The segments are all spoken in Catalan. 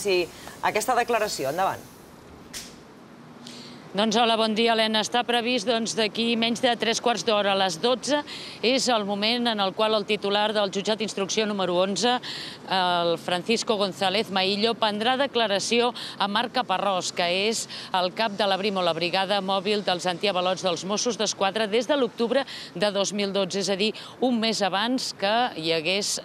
judici aquesta declaració. Endavant. Doncs hola, bon dia, Helena. Està previst d'aquí menys de 3 quarts d'hora, a les 12, és el moment en el qual el titular del jutjat d'instrucció número 11, el Francisco González Maillo, prendrà declaració a Marc Caparrós, que és el cap de la BRIM, la Brigada Mòbil dels Antiavalots dels Mossos d'Esquadra, des de l'octubre de 2012, és a dir, un mes abans que hi hagués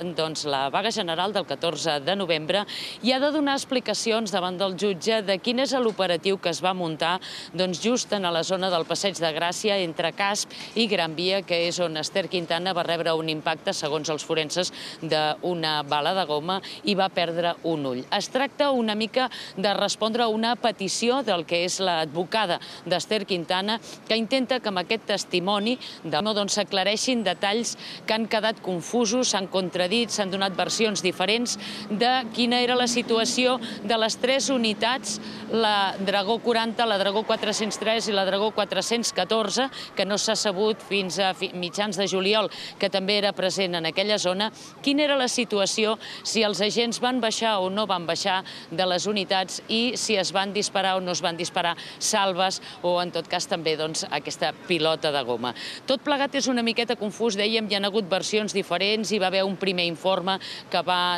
la vaga general del 14 de novembre, i ha de donar explicacions davant del jutge de quin és l'operatiu que es va muntar just en la zona del Passeig de Gràcia, entre Casp i Gran Via, que és on Ester Quintana va rebre un impacte, segons els forenses, d'una bala de goma i va perdre un ull. Es tracta una mica de respondre a una petició del que és l'advocada d'Ester Quintana, que intenta que amb aquest testimoni s'aclareixin detalls que han quedat confusos, s'han contradit, s'han donat versions diferents de quina era la situació de les 3 unitats, la Dragó 40, la Dragó 403 i la Dragó 414, que no s'ha sabut fins a mitjans de juliol, que també era present en aquella zona, quina era la situació, si els agents van baixar o no van baixar de les unitats i si es van disparar o no es van disparar salves o, en tot cas, també aquesta pilota de goma. Tot plegat és una miqueta confús, dèiem, hi ha hagut versions diferents, hi va haver un primer informe que va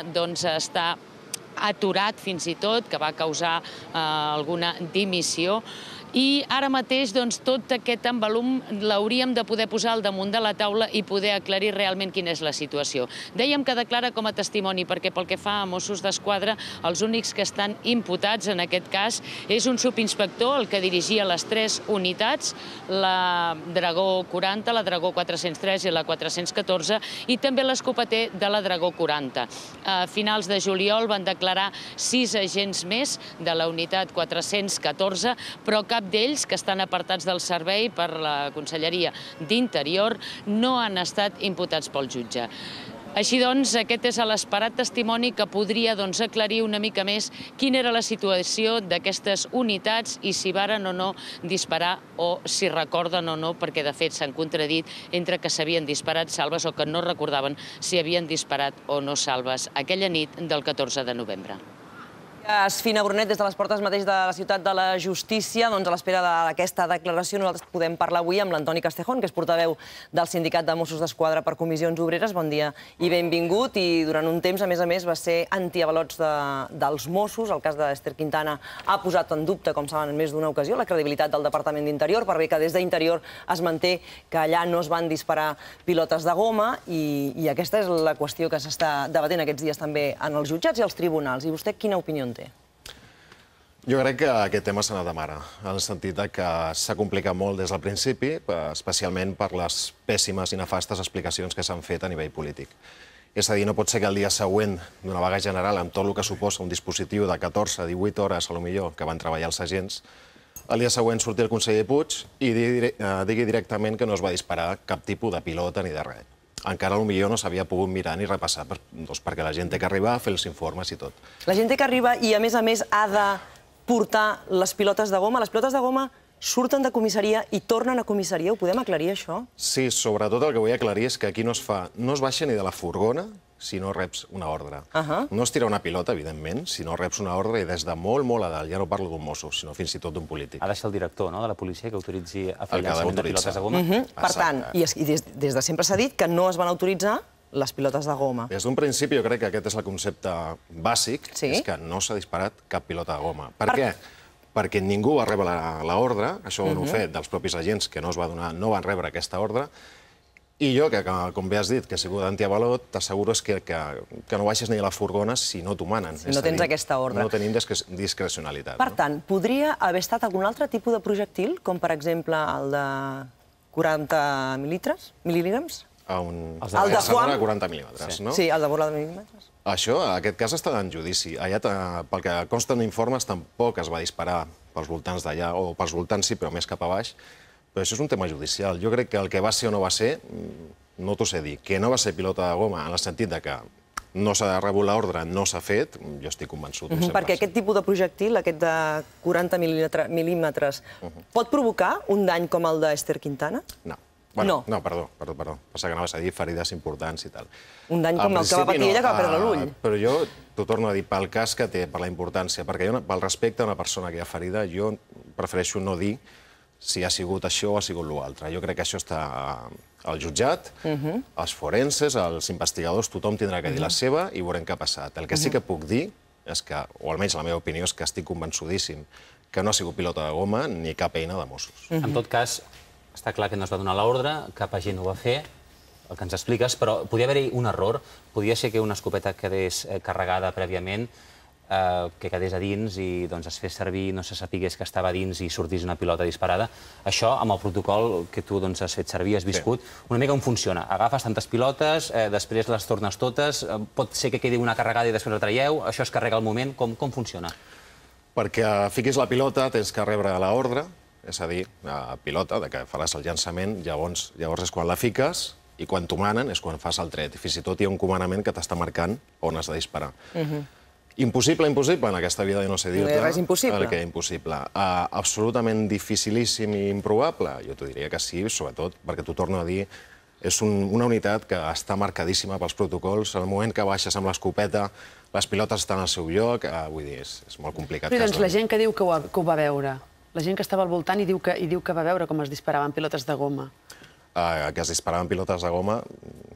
estar aturat fins i tot, que va causar alguna dimissió. I ara mateix tot aquest embalum l'hauríem de poder posar al damunt de la taula i poder aclarir realment quina és la situació. Dèiem que declara com a testimoni perquè pel que fa a Mossos d'Esquadra, els únics que estan imputats en aquest cas és un subinspector, el que dirigia les 3 unitats, la Dragó 40, la Dragó 403 i la 414, i també l'escopeter de la Dragó 40. A finals de juliol van declarar 6 agents més de la unitat 414, però cap d'ells, que estan apartats del servei per la Conselleria d'Interior, no han estat imputats pel jutge. Així doncs, aquest és l'esperat testimoni que podria aclarir una mica més quina era la situació d'aquestes unitats i si varen o no disparar o si recorden o no, perquè de fet s'han contradit entre que s'havien disparat salves o que no recordaven si havien disparat o no salves aquella nit del 14 de novembre. Fina Brunet, des de les portes mateix de la Ciutat de la Justícia, a l'espera d'aquesta declaració, nosaltres podem parlar avui amb l'Antoni Castejón, que és portaveu del Sindicat de Mossos d'Esquadra per Comissions Obreres. Bon dia i benvingut. I durant un temps, a més, va ser antiavalots dels Mossos. El cas d'Ester Quintana ha posat en dubte, com saben, en més d'una ocasió, la credibilitat del Departament d'Interior, per bé que des d'Interior es manté que allà no es van disparar pilotes de goma, i aquesta és la qüestió que s'està debatent aquests dies també en els jutjats i als tribunals. I vostè quina opinió en té? Jo crec que aquest tema s'ha anat de mare, en el sentit que s'ha complicat molt des del principi, especialment per les pèssimes i nefastes explicacions que s'han fet a nivell polític. És a dir, no pot ser que el dia següent d'una vaga general, amb tot el que suposa un dispositiu de 14-18 hores, a lo millor, que van treballar els agents, el dia següent surti el conseller Puig i digui directament que no es va disparar cap tipus de pilota ni de res. Encara potser no s'havia pogut mirar ni repassar, perquè la gent té que arribar a fer els informes i tot. La gent té que arribar i, a més, ha de portar les pilotes de goma. Les pilotes de goma surten de comissaria i tornen a comissaria. Ho podem aclarir, això? Sí, sobretot el que vull aclarir és que aquí no es baixa ni de la furgona si no reps una ordre. No es tira una pilota, evidentment, si no reps una ordre i des de molt, molt a dalt. Ja no parlo d'un mosso, sinó fins i tot d'un polític. Ha de ser el director de la policia que autoritzi a fer llançament de pilotes de goma? Per tant, i des de sempre s'ha dit que no es van autoritzar les pilotes de goma. Des d'un principi jo crec que aquest és el concepte bàsic, és que no s'ha disparat cap pilota de goma. Per què? Perquè ningú va rebre l'ordre, això ho han fet dels propis agents que no van rebre aquesta ordre, i jo, que com bé has dit, que he sigut antiavalot, t'asseguro que no baixes ni a la furgona si no t'ho manen. Si no tens aquesta ordre. No tenim discrecionalitat. Per tant, podria haver estat algun altre tipus de projectil, com per exemple el de 40 mil·lígrams? El de Foam. 40 mil·límetres, no? Sí, el de 40 mil·límetres. Això, aquest cas està en judici. Allà, pel que consta en informes, tampoc es va disparar pels voltants d'allà, o pels voltants sí, però més cap a baix. Però això és un tema judicial. Jo crec que el que va ser o no va ser, no t'ho sé dir. Que no va ser pilota de goma, en el sentit que no s'ha rebut l'ordre, no s'ha fet, jo estic convençut. Perquè aquest tipus de projectil, aquest de 40 mil·límetres, pot provocar un dany com el d'Ester Quintana? No. No. No, perdó. Passa que anaves a dir ferides importants i tal. Un dany com el que va patir ella, que va perdre l'ull. Però jo t'ho torno a dir pel cas que té, per la importància, perquè pel respecte a una persona que hi ha ferida, jo prefereixo no dir si ha sigut això o ha sigut l'altre. Jo crec que això està al jutjat, els forenses, els investigadors, tothom tindrà que dir la seva i veurem què ha passat. El que sí que puc dir és que, o almenys la meva opinió, és que estic convençudíssim que no ha sigut pilota de goma ni cap eina de Mossos. En tot cas, està clar que no es va donar l'ordre, cap agent ho va fer, el que ens expliques, però podia haver-hi un error, podia ser que una escopeta quedés carregada prèviament, que quedés a dins i es fes servir, no se sapigués que estava a dins i sortís una pilota disparada. Això, amb el protocol que tu has fet servir, has viscut, una mica on funciona? Agafes tantes pilotes, després les tornes totes, pot ser que quedi una carregada i després la traieu, això es carrega al moment, com funciona? Perquè fiquis la pilota tens que rebre l'ordre, és a dir, la pilota, que faràs el llançament, llavors és quan la fiques i quan t'ho manen és quan fas el tret. Fins i tot hi ha un comandament que t'està marcant on has de disparar. Impossible, en aquesta vida no sé dir-te. Res impossible. El que és impossible. Absolutament dificilíssim i improbable? Jo t'ho diria que sí, sobretot perquè t'ho torno a dir, és una unitat que està marcadíssima pels protocols. En el moment que baixes amb l'escopeta, les pilotes estan al seu lloc, vull dir, és molt complicat. Però doncs la gent que diu que ho va veure, la gent que estava al voltant i diu que va veure com es disparaven pilotes de goma. Que es disparaven pilotes de goma,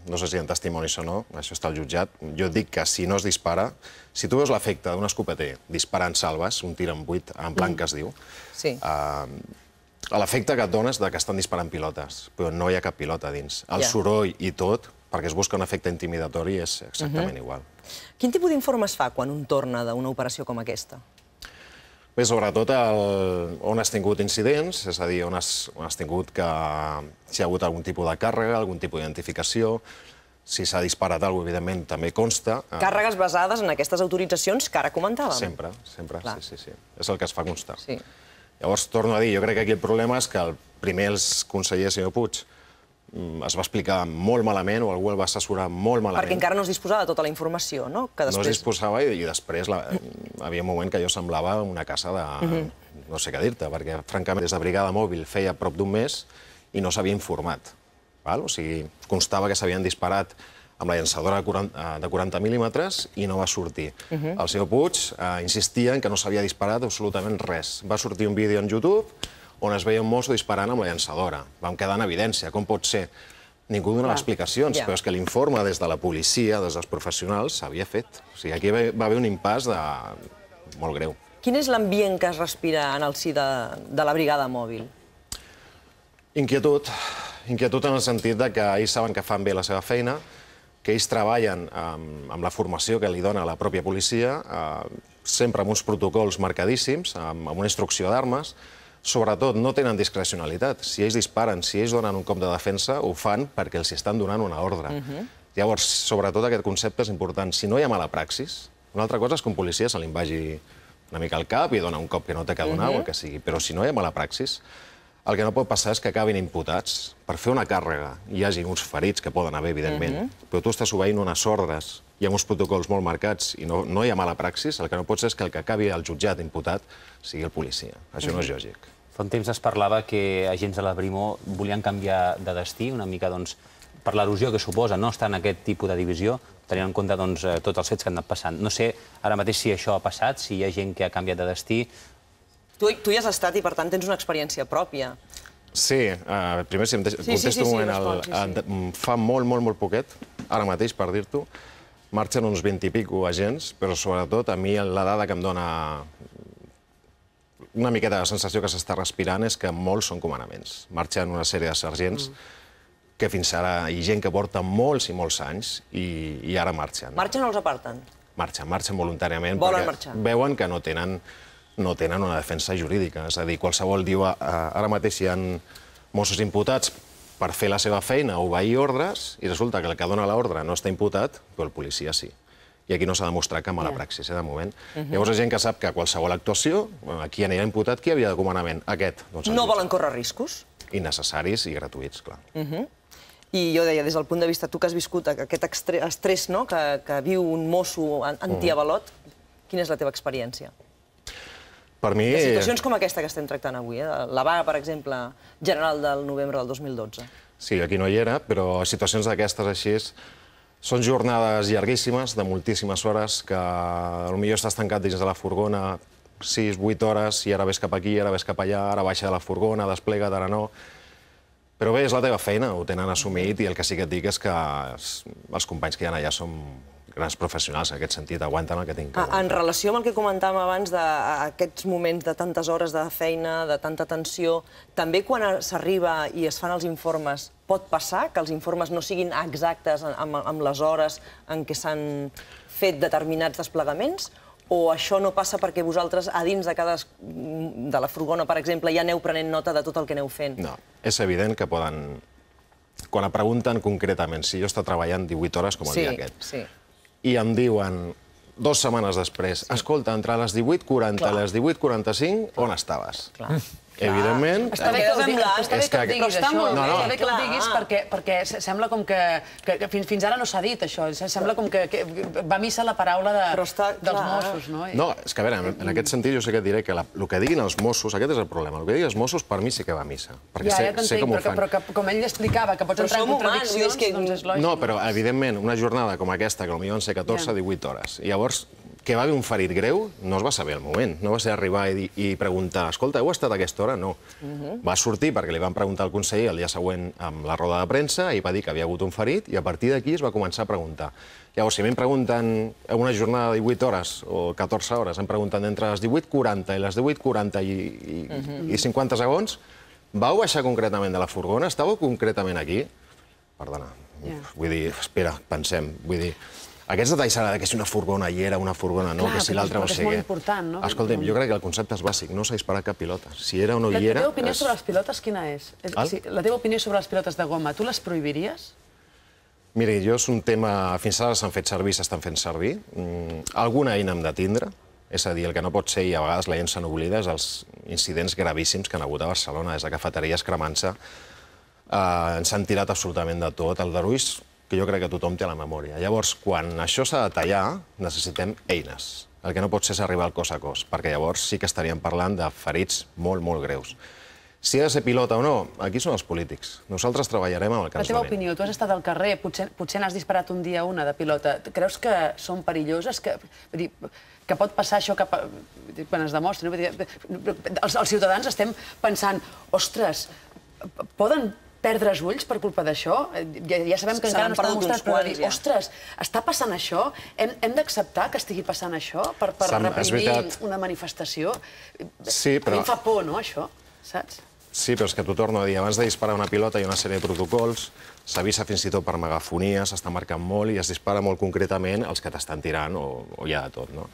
no sé si hi ha testimonis o no, això està al jutjat. Jo dic que si no es dispara, si tu veus l'efecte d'un escopeter disparant salves, un tir en buit, en blanc que es diu, l'efecte que et dones que estan disparant pilotes, però no hi ha cap pilota dins. El soroll i tot, perquè es busca un efecte intimidatori, és exactament igual. Quin tipus d'informe es fa quan un torna d'una operació com aquesta? Bé, sobretot on has tingut incidents, és a dir, on has tingut que si hi ha hagut algun tipus de càrrega, algun tipus d'identificació, si s'ha disparat alguna cosa, evidentment, també consta. Càrregues basades en aquestes autoritzacions que ara comentàvem. Sempre, sí. És el que es fa constar. Llavors, torno a dir, jo crec que aquí el problema és que el primer els consellers, senyor Puig, es va explicar molt malament o algú el va assessorar molt malament. Perquè encara no es disposava de tota la informació, no? No es disposava i després havia un moment que jo semblava una casa de... no sé què dir-te, perquè francament des de brigada mòbil feia prop d'un mes i no s'havia informat. O sigui, constava que s'havien disparat amb la llançadora de 40 mil·límetres i no va sortir. El senyor Puig insistia en que no s'havia disparat absolutament res. Va sortir un vídeo en YouTube on es veia un mosso disparant amb la llançadora. Vam quedar en evidència. Com pot ser? Ningú donava explicacions, però és que l'informe des de la policia, des dels professionals, s'havia fet. O sigui, aquí va haver un impàs molt greu. Quin és l'ambient que es respira en el si de la brigada mòbil? Inquietud. Inquietud en el sentit que ells saben que fan bé la seva feina, que ells treballen amb la formació que li dona la pròpia policia, sempre amb uns protocols marcadíssims, amb una instrucció d'armes. Sobretot, no tenen discrecionalitat. Si ells disparen, si ells donen un cop de defensa, ho fan perquè els estan donant una ordre. Llavors, sobretot, aquest concepte és important. Si no hi ha mala praxis, una altra cosa és que un policia se li vagi una mica al cap i dona un cop que no té que donar o el que sigui. Però si no hi ha mala praxis, el que no pot passar és que acabin imputats. Per fer una càrrega hi hagi uns ferits, que poden haver, evidentment, però tu estàs obeint unes ordres i amb uns protocols molt marcats i no hi ha mala praxis, el que no pot ser és que el que acabi al jutjat imputat sigui el policia. Això no és lògic. Fa un temps es parlava que agents de la Brimo volien canviar de destí, una mica per l'erosió que suposa no estar en aquest tipus de divisió, tenint en compte tots els fets que han anat passant. No sé ara mateix si això ha passat, si hi ha gent que ha canviat de destí. Tu hi has estat i, per tant, tens una experiència pròpia. Sí, primer, si em contesto un moment, fa molt poquet, ara mateix, per dir-t'ho, marxen uns 20 i pico agents, però sobretot a mi la dada que em dona una miqueta de sensació que s'està respirant és que molts són comandaments. Marxen una sèrie de sergents que fins ara hi ha gent que porta molts i molts anys i ara marxen. Marxen o els aparten? Marxen voluntàriament perquè veuen que no tenen una defensa jurídica. És a dir, qualsevol diu ara mateix hi ha Mossos imputats per fer la seva feina, obeir ordres, i resulta que el que dona l'ordre no està imputat, però el policia sí. I aquí no s'ha demostrat cap mala praxis, de moment. Llavors, hi ha gent que sap que qualsevol actuació, aquí anirà imputat, qui havia de comandament? Aquest. No volen córrer riscos? Innecessaris i gratuïts, clar. I jo deia, des del punt de vista, tu que has viscut aquest estrès que viu un mosso antiavalot, quina és la teva experiència? Per mi... De situacions com aquesta que estem tractant avui, la vaga, per exemple, general del novembre del 2012. Sí, aquí no hi era, però situacions d'aquestes així són jornades llarguíssimes, de moltíssimes hores, que potser estàs tancat dins de la furgona 6-8 hores, i ara ves cap aquí, ara ves cap allà, ara baixa de la furgona, desplega't, ara no. Però bé, és la teva feina, ho tenen assumit, i el que sí que et dic és que els companys que hi ha allà són grans professionals, en aquest sentit, aguanten el que tinc que aguantar. En relació amb el que comentàvem abans d'aquests moments de tantes hores de feina, de tanta tensió, també quan s'arriba i es fan els informes, pot passar que els informes no siguin exactes amb les hores en què s'han fet determinats desplegaments? O això no passa perquè vosaltres, a dins de la furgona, per exemple, ja aneu prenent nota de tot el que aneu fent? No, és evident que poden... Quan em pregunten concretament si jo està treballant 18 hores, com el dia aquest, i em diuen 2 setmanes després, escolta, entre les 18:40 i les 18:45, on estaves? Evidentment... Està bé que ho diguis, això. Està bé que ho diguis perquè sembla com que fins ara no s'ha dit, això. Sembla com que va a missa la paraula dels Mossos, no? No, és que a veure, en aquest sentit jo sé que et diré que el que diguin els Mossos, aquest és el problema, el que diguin els Mossos per mi sí que va a missa, perquè sé com ho fan. Però com ell explicava, que pots entrar en contradiccions, doncs és lògic. No, però evidentment una jornada com aquesta, que potser van ser 14-18 hores, i llavors que va haver un ferit greu, no es va saber al moment. No va ser arribar i preguntar, escolta, heu estat a aquesta hora? No. Va sortir perquè li van preguntar al conseller el dia següent amb la roda de premsa i va dir que havia hagut un ferit i a partir d'aquí es va començar a preguntar. Llavors, si a mi em pregunten una jornada de 18 hores o 14 hores, em pregunten entre les 18:40 i les 18:40 i 50 segons, vau baixar concretament de la furgona? Estàveu concretament aquí? Perdona, vull dir, espera, pensem, vull dir... Aquests detalls ara que si una furgona hi era, una furgona no, que si l'altra no sé què... és molt important, no? Escolta'm, jo crec que el concepte és bàsic, no s'ha disparat cap pilota. Si era o no hi era... La teva opinió sobre les pilotes quina és? La teva opinió sobre les pilotes de goma, tu les prohibiries? Miri, jo és un tema... Fins ara s'han fet servir, s'estan fent servir. Alguna eina hem de tindre, és a dir, el que no pot ser, i a vegades la gent se n'oblida, és els incidents gravíssims que han hagut a Barcelona, des de cafeteries cremant-se. Ens han tirat absolutament de tot. El d'Aruix, que jo crec que tothom té a la memòria. Llavors, quan això s'ha de tallar, necessitem eines. El que no pot ser és arribar al cos a cos, perquè llavors sí que estaríem parlant de ferits molt, molt greus. Si ha de ser pilota o no, aquí són els polítics. Nosaltres treballarem amb el que ens va bé. La teva opinió, tu has estat al carrer, potser n'has disparat un dia una de pilota. Creus que són perilloses? Que pot passar això quan es demostra? Els ciutadans estem pensant, ostres, poden perdre els ulls per culpa d'això? Ja sabem que encara no està demostrat, però dir, ostres, està passant això? Hem d'acceptar que estigui passant això per reprimir una manifestació? Sí, però... A mi em fa por, no, això, saps? Sí, però és que t'ho torno a dir. Abans de disparar una pilota hi ha una sèrie de protocols, s'avisa fins i tot per megafonia, s'està marcant molt i es dispara molt concretament els que t'estan tirant o hi ha de tot, no?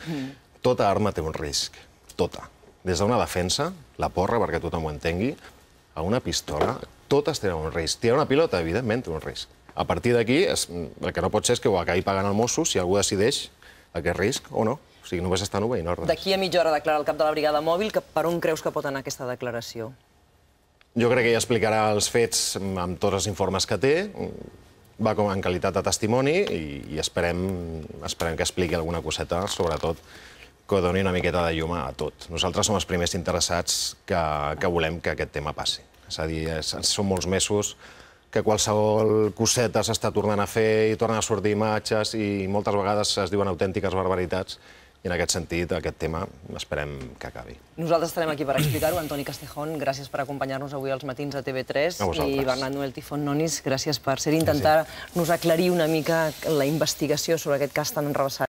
Tota arma té un risc, tota. Des d'una defensa, la porra, perquè tothom ho entengui, a una pistola, totes tenen un risc. Tirar una pilota, evidentment, té un risc. A partir d'aquí, el que no pot ser és que ho acabi pagant el Mossos si algú decideix aquest risc o no. O sigui, només estan obeint ordres. D'aquí a mitja hora declara el cap de la brigada mòbil. Per on creus que pot anar aquesta declaració? Jo crec que ella explicarà els fets amb tots els informes que té. Va com en qualitat de testimoni i esperem que expliqui alguna coseta, sobretot que doni una miqueta de llum a tot. Nosaltres som els primers interessats que volem que aquest tema passi. És a dir, són molts mesos que qualsevol coseta s'està tornant a fer i tornen a sortir imatges i moltes vegades es diuen autèntiques barbaritats i en aquest sentit aquest tema esperem que acabi. Nosaltres estarem aquí per explicar-ho. Antoni Castejón, gràcies per acompanyar-nos avui als matins de TV3 i Bernat Noel Tifón Nonis, gràcies per ser intentar-nos aclarir una mica la investigació sobre aquest cas tan enrevessat.